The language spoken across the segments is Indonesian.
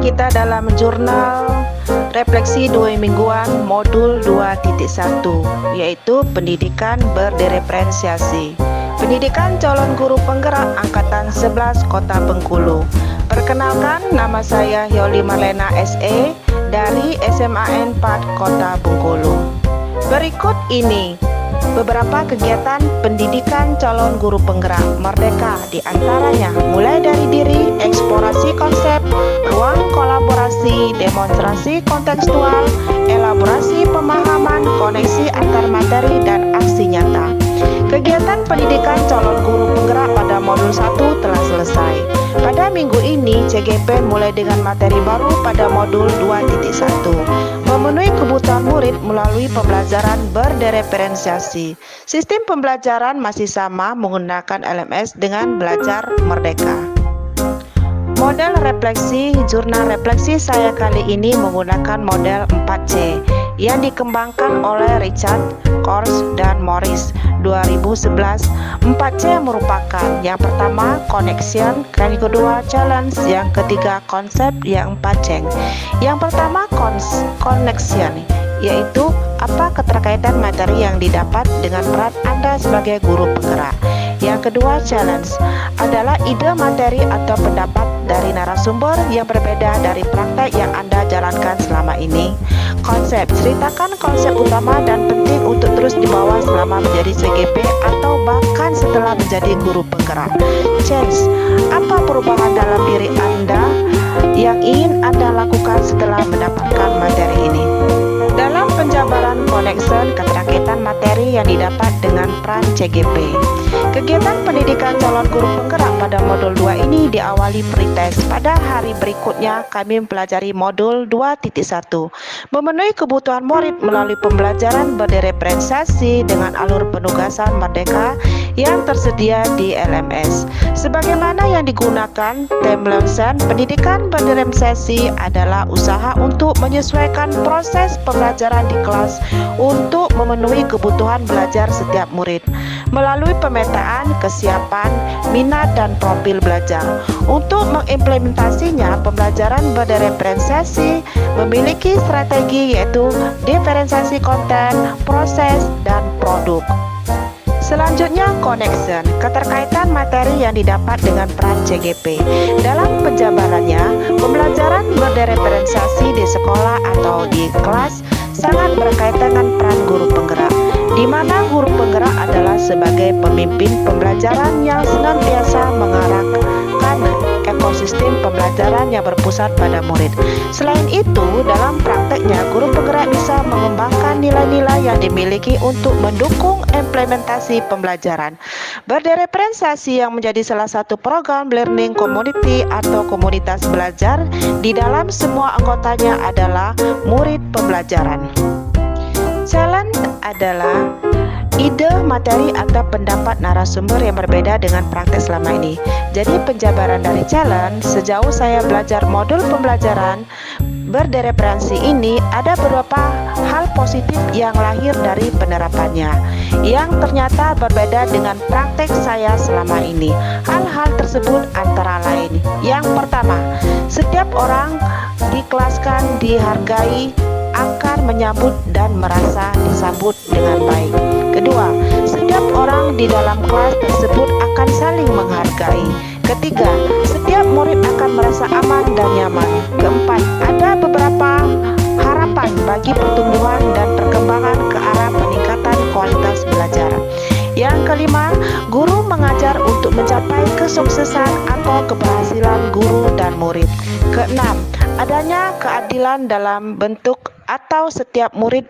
kita dalam jurnal refleksi 2 mingguan modul 2.1, yaitu pendidikan berdiferensiasi. Pendidikan calon guru penggerak angkatan 11 Kota Bengkulu. Perkenalkan, nama saya Yoli Marlena SE dari SMAN 4 Kota Bengkulu. Berikut ini beberapa kegiatan pendidikan calon guru penggerak merdeka, di antaranya mulai dari diri, eksplorasi konsep, ruang kolaborasi, demonstrasi kontekstual, elaborasi pemahaman, koneksi antar materi, dan aksi nyata. Kegiatan pendidikan calon guru penggerak pada modul 1 telah selesai. Pada minggu ini, CGP mulai dengan materi baru pada modul 2.1, memenuhi kebutuhan murid melalui pembelajaran berdiferensiasi. Sistem pembelajaran masih sama menggunakan LMS dengan belajar merdeka. Model refleksi, jurnal refleksi saya kali ini menggunakan model 4C yang dikembangkan oleh Richard, Kors, dan Morris 2011. 4C merupakan yang pertama connection, yang kedua challenge, yang ketiga konsep, yang 4C. Yang pertama connection, yaitu apa keterkaitan materi yang didapat dengan peran Anda sebagai guru penggerak. Yang kedua challenge adalah ide materi atau pendapat dari narasumber yang berbeda dari praktek yang Anda jalankan selama ini. Konsep, ceritakan konsep utama dan penting untuk terus dibawa selama menjadi CGP atau bahkan setelah menjadi guru penggerak. Change, apa perubahan dalam diri Anda yang ingin Anda lakukan setelah mendapatkan materi ini. Dalam penjabaran connection, keterkaitan materi yang didapat dengan peran CGP. Kegiatan pendidikan calon guru penggerak pada modul 2 ini diawali pretest. Pada hari berikutnya, kami mempelajari modul 2.1, memenuhi kebutuhan murid melalui pembelajaran berdiferensiasi dengan alur penugasan merdeka yang tersedia di LMS. Sebagaimana yang digunakan Tim Lawson, pendidikan berdiferensiasi adalah usaha untuk menyesuaikan proses pembelajaran di kelas untuk memenuhi kebutuhan belajar setiap murid melalui pemetaan kesiapan, minat, dan profil belajar. Untuk mengimplementasinya, pembelajaran berdiferensiasi memiliki strategi, yaitu diferensiasi konten, proses, dan produk. Selanjutnya, connection, keterkaitan materi yang didapat dengan peran CGP. Dalam penjabarannya, pembelajaran berdiferensiasi di sekolah atau di kelas sangat berkaitan dengan peran guru penggerak, di mana guru penggerak adalah sebagai pemimpin pembelajaran yang senantiasa mengarahkan ekosistem pembelajaran yang berpusat pada murid. Selain itu, dalam prakteknya, guru penggerak bisa mengembangkan nilai-nilai yang dimiliki untuk mendukung implementasi pembelajaran berdiferensiasi yang menjadi salah satu program learning community atau komunitas belajar di dalam semua anggotanya adalah murid pembelajaran. Challenge adalah ide, materi, atau pendapat narasumber yang berbeda dengan praktek selama ini. Jadi penjabaran dari challenge, sejauh saya belajar modul pembelajaran berdiferensiasi ini, ada beberapa hal positif yang lahir dari penerapannya yang ternyata berbeda dengan praktek saya selama ini. Hal-hal tersebut antara lain: yang pertama, setiap orang dikelaskan dihargai, akan menyambut dan merasa disambut dengan baik. Kedua, setiap orang di dalam kelas tersebut akan saling menghargai. Ketiga, setiap murid akan merasa aman dan nyaman. Keempat, ada beberapa harapan bagi pertumbuhan dan perkembangan ke arah peningkatan kualitas belajar. Yang kelima, guru mengajar untuk mencapai kesuksesan atau keberhasilan guru dan murid. Keenam, adanya keadilan dalam bentuk atau setiap murid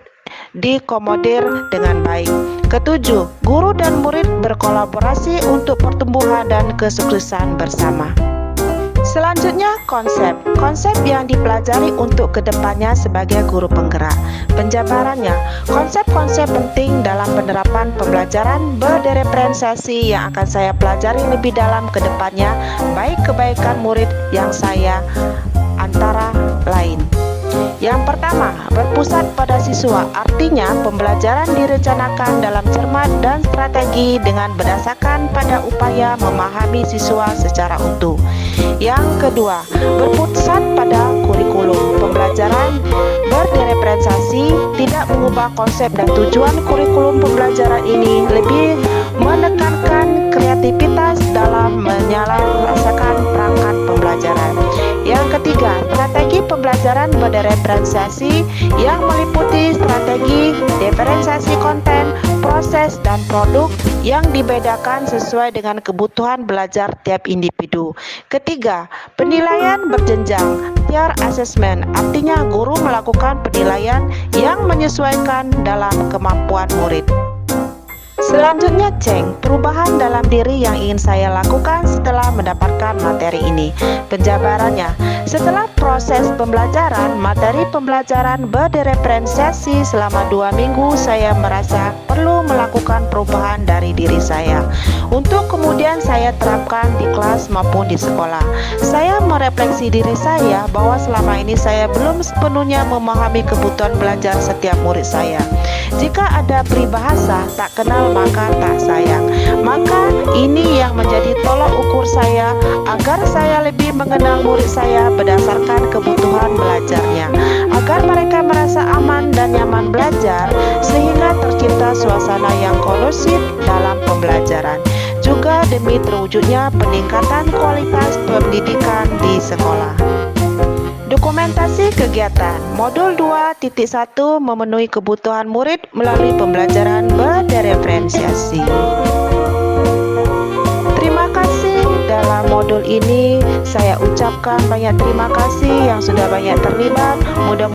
dikomodir dengan baik. Ketujuh, guru dan murid berkolaborasi untuk pertumbuhan dan kesuksesan bersama. Selanjutnya, konsep. Konsep yang dipelajari untuk kedepannya sebagai guru penggerak. Penjabarannya, konsep-konsep penting dalam penerapan pembelajaran berdiferensiasi yang akan saya pelajari lebih dalam kedepannya, baik kebaikan murid yang saya antara lain. Yang pertama, berpusat pada siswa, artinya pembelajaran direncanakan dalam cermat dan strategi dengan berdasarkan pada upaya memahami siswa secara utuh. Yang kedua, berpusat pada mengubah konsep dan tujuan kurikulum pembelajaran ini lebih menekankan kreativitas dalam menyelesaikan perangkat pembelajaran. Yang ketiga, strategi pembelajaran berdiferensiasi yang meliputi strategi diferensiasi konten, proses, dan produk yang dibedakan sesuai dengan kebutuhan belajar tiap individu. Ketiga, penilaian berjenjang, peer assessment, artinya guru melakukan penilaian yang menyesuaikan dalam kemampuan murid. Selanjutnya, perubahan dalam diri yang ingin saya lakukan setelah mendapatkan materi ini. Penjabarannya, setelah proses pembelajaran, materi pembelajaran berdiferensiasi selama 2 minggu, saya merasa perlu melakukan perubahan dari diri saya untuk kemudian saya terapkan di kelas maupun di sekolah. Saya merefleksi diri saya bahwa selama ini saya belum sepenuhnya memahami kebutuhan belajar setiap murid saya. Jika ada peribahasa tak kenal maka tak sayang, maka ini yang menjadi tolok ukur saya agar saya lebih mengenal murid saya berdasarkan kebutuhan belajarnya, agar mereka merasa aman dan nyaman belajar sehingga tercipta suasana yang kondusif dalam pembelajaran, juga demi terwujudnya peningkatan kualitas pendidikan di sekolah. Dokumentasi kegiatan Modul 2.1 memenuhi kebutuhan murid melalui pembelajaran berdiferensiasi. Terima kasih. Dalam modul ini saya ucapkan banyak terima kasih yang sudah banyak terlibat. Mudah